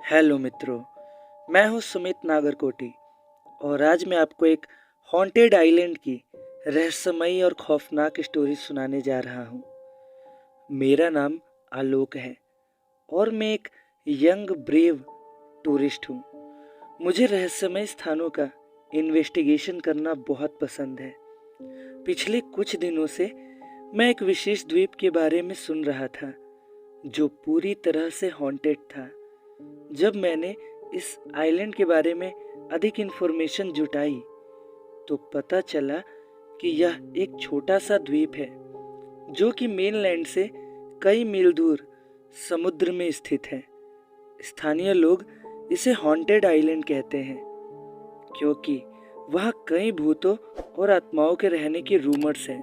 Hello मित्रों, मैं हूँ सुमित नागरकोटी और आज मैं आपको एक हॉन्टेड आइलैंड की रहस्यमयी और खौफनाक स्टोरी सुनाने जा रहा हूँ। मेरा नाम आलोक है और मैं एक यंग ब्रेव टूरिस्ट हूँ। मुझे रहस्यमय स्थानों का इन्वेस्टिगेशन करना बहुत पसंद है। पिछले कुछ दिनों से मैं एक विशेष द्वीप के बारे में सुन रहा था जो पूरी तरह से हॉन्टेड था। जब मैंने इस आइलैंड के बारे में अधिक इन्फॉर्मेशन जुटाई तो पता चला कि यह एक छोटा सा द्वीप है जो कि मेनलैंड से कई मील दूर समुद्र में स्थित है। स्थानीय लोग इसे हॉन्टेड आइलैंड कहते हैं क्योंकि वहाँ कई भूतों और आत्माओं के रहने की रूमर्स हैं।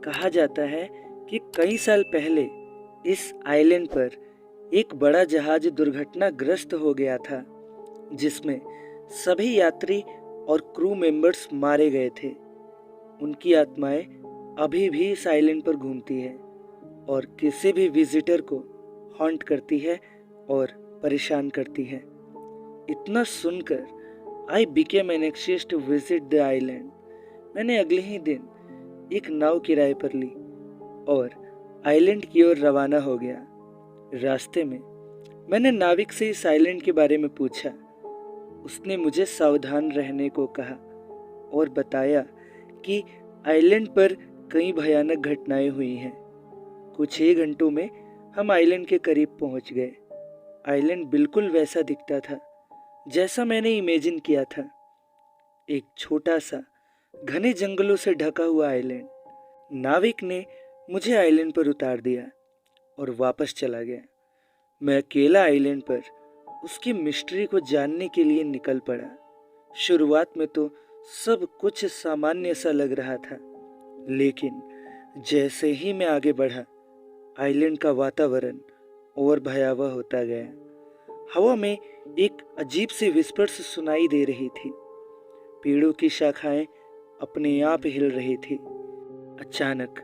कहा जाता है कि कई साल पहले इस आइलैंड पर एक बड़ा जहाज दुर्घटनाग्रस्त हो गया था जिसमें सभी यात्री और क्रू मेंबर्स मारे गए थे। उनकी आत्माएं अभी भी इस आइलैंड पर घूमती है और किसी भी विजिटर को हॉन्ट करती है और परेशान करती है। इतना सुनकर I became anxious to visit the island. मैंने अगले ही दिन एक नाव किराए पर ली और आइलैंड की ओर रवाना हो गया। रास्ते में मैंने नाविक से इस आइलैंड के बारे में पूछा। उसने मुझे सावधान रहने को कहा और बताया कि आइलैंड पर कई भयानक घटनाएं हुई हैं। कुछ ही घंटों में हम आइलैंड के करीब पहुंच गए। आइलैंड बिल्कुल वैसा दिखता था जैसा मैंने इमेजिन किया था। एक छोटा सा घने जंगलों से ढका हुआ आइलैंड। नाविक ने मुझे आइलैंड पर उतार दिया और वापस चला गया। मैं अकेला आइलैंड पर उसकी मिस्ट्री को जानने के लिए निकल पड़ा। शुरुआत में तो सब कुछ सामान्य सा लग रहा था, लेकिन जैसे ही मैं आगे बढ़ा आइलैंड का वातावरण और भयावह होता गया। हवा में एक अजीब सी विस्पर्स सुनाई दे रही थी। पेड़ों की शाखाएं अपने आप हिल रही थी। अचानक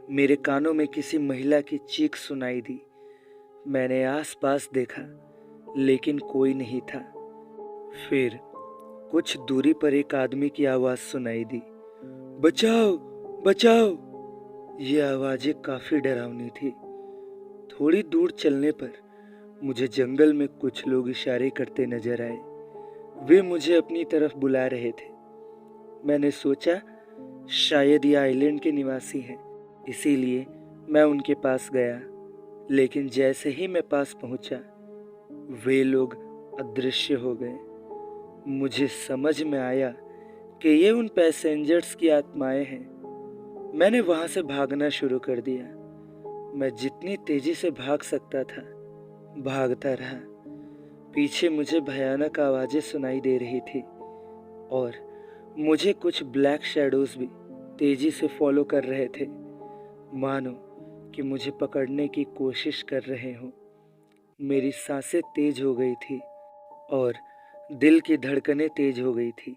मेरे कानों में किसी महिला की चीख सुनाई दी। मैंने आसपास देखा लेकिन कोई नहीं था। फिर कुछ दूरी पर एक आदमी की आवाज सुनाई दी, बचाओ बचाओ। यह आवाजें काफी डरावनी थी। थोड़ी दूर चलने पर मुझे जंगल में कुछ लोग इशारे करते नजर आए। वे मुझे अपनी तरफ बुला रहे थे। मैंने सोचा शायद ये आइलैंड के निवासी हैं, इसीलिए मैं उनके पास गया। लेकिन जैसे ही मैं पास पहुंचा वे लोग अदृश्य हो गए। मुझे समझ में आया कि ये उन पैसेंजर्स की आत्माएं हैं। मैंने वहां से भागना शुरू कर दिया। मैं जितनी तेजी से भाग सकता था भागता रहा। पीछे मुझे भयानक आवाजें सुनाई दे रही थी और मुझे कुछ ब्लैक शैडोज भी तेजी से फॉलो कर रहे थे, मानो कि मुझे पकड़ने की कोशिश कर रहे हों। मेरी सांसें तेज हो गई थी और दिल की धड़कनें तेज हो गई थी।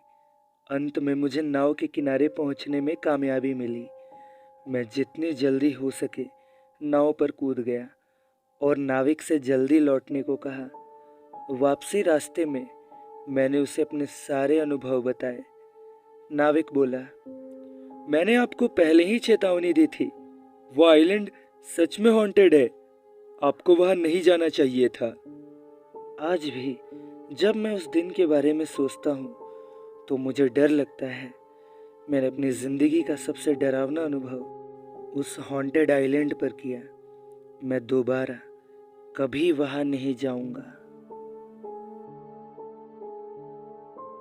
अंत में मुझे नाव के किनारे पहुंचने में कामयाबी मिली। मैं जितनी जल्दी हो सके नाव पर कूद गया और नाविक से जल्दी लौटने को कहा। वापसी रास्ते में मैंने उसे अपने सारे अनुभव बताए। नाविक बोला, मैंने आपको पहले ही चेतावनी दी थी, वो आइलैंड सच में हॉन्टेड है। आपको वहां नहीं जाना चाहिए था। आज भी जब मैं उस दिन के बारे में सोचता हूँ तो मुझे डर लगता है। मैंने अपनी जिंदगी का सबसे डरावना अनुभव उस हॉन्टेड आइलैंड पर किया। मैं दोबारा कभी वहां नहीं जाऊंगा।